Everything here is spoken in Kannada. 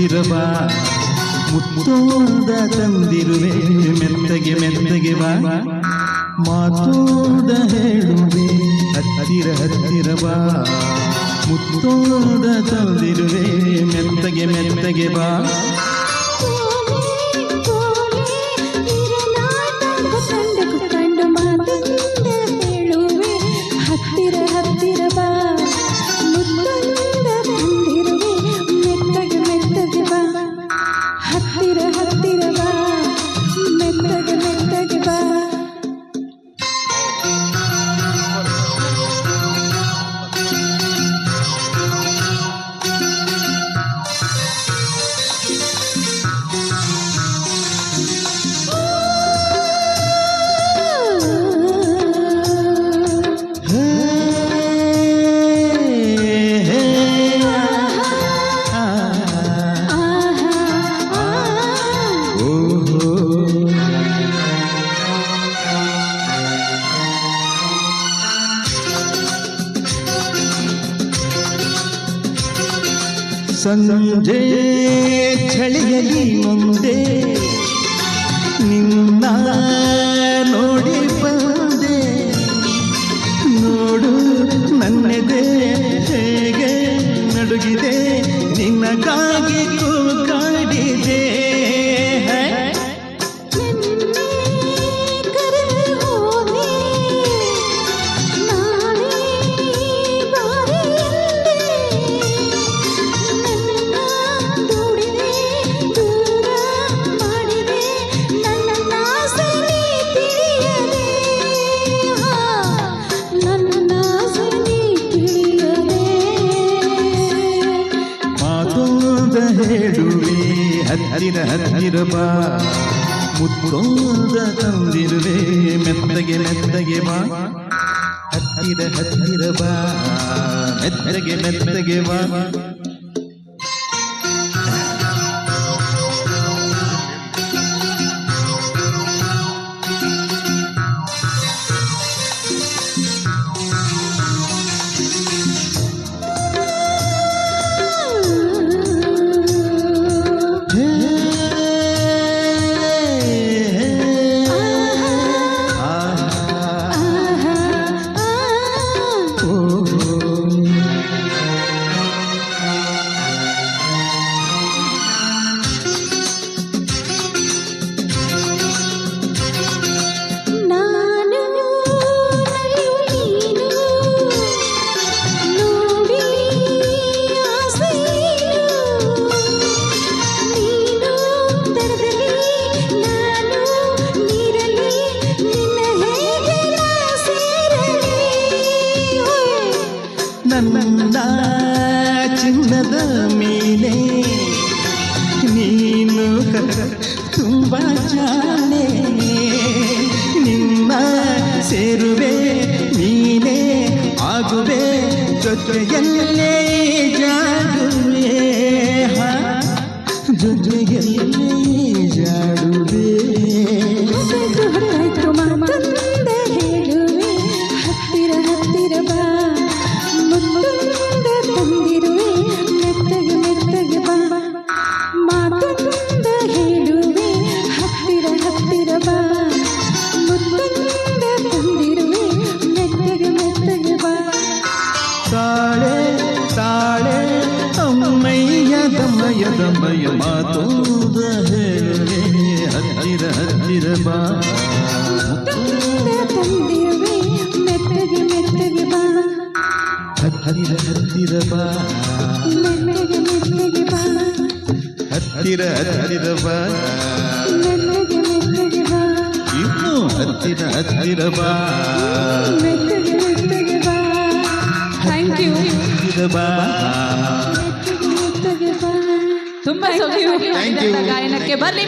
ಹತ್ತಿರ ಬಾ ಮುತ್ತೋದ ತಂದಿರುವೆ ಮೆತ್ತಗೆ ಮೆತ್ತಗೆ ಬಾ ಮಾತೋದ ಹೇಳುವೆ ಹತ್ತಿರ ಹತ್ತಿರ ಬಾ ಮುತ್ತೋದ ತಂದಿರುವೆ ಮೆತ್ತಗೆ ಮೆತ್ತಗೆ ಬಾ ಸಂಜೆ ಚಳಿಯಲಿ ಮುಂದೆ ನಿನ್ನ ನೋಡಿ ಬಂದೆ ನೋಡು ನನ್ನೆದೆ ಹೇಗೆ ನಡುಗಿದೆ ನಿನ್ನಗಾಗಿ ಕೂಗಾಡಿದೆ ಹೇಳುವೆ ಹತ್ತಿರ ಹತ್ತಿರ ಬಾ ಮುತ್ತೋದ ತಂದಿರುವೆ ಮೆತ್ತಗೆ ಮೆತ್ತಗೆ ಬಾ ಹತ್ತಿರ ಹತ್ತಿರ ಬಾ ಮೆತ್ತಗೆ ಮೆತ್ತಗೆ ಬಾ ನನ್ನ ಚಿನ್ನದ ಮೀನೆ ನೀನು ತುಂಬ ಜಾಣೆ ನಿನ್ನ ಸೇರುವೆ ನೀನೇ ಆಗುವೆ ಜೊತೆಯಲ್ಲೇ ಜಾಡುವೆ ಜೊತೆಯಲ್ಲೇ ಜಾಡುವೆ ತಾಳೆ ತಾಳೆ ಅಮ್ಮಯ್ಯ ದಮ್ಮಯ್ಯ ದಮ್ಮಯ್ಯ ಮಾತೋದ ಹೇಳುವೆ ಹತ್ತಿರ ಹತ್ತಿರ ಬಾ ತಂದಿರುವೆ ಮೆತ್ತಗೆ ಮೆತ್ತಗೆ ಬಾ ಹತ್ತಿರ ಹತ್ತಿರ ಬಾ ಮೆತ್ತಗೆ ಮೆತ್ತಗೆ ಬಾ ಹತ್ತಿರ ಹತ್ತಿರ ಬಾ ಮೆತ್ತಗೆ ಮೆತ್ತಗೆ ಬಾ ಇನ್ನು ಹತ್ತಿರ ಹತ್ತಿರ ಬಾ ಮೆತ್ತಗೆ ಮೆತ್ತಗೆ ಬಾ ಥ್ಯಾಂಕ್ ಯು ಹತ್ತಿರ ಬಾ ಮೆತ್ತಗೆ ಮೆತ್ತಗೆ ಬಾ ತುಂಬಾ ಸೊಗಸಾಗಿ ಗಾಯನಕ್ಕೆ ಬರ್ಲಿ.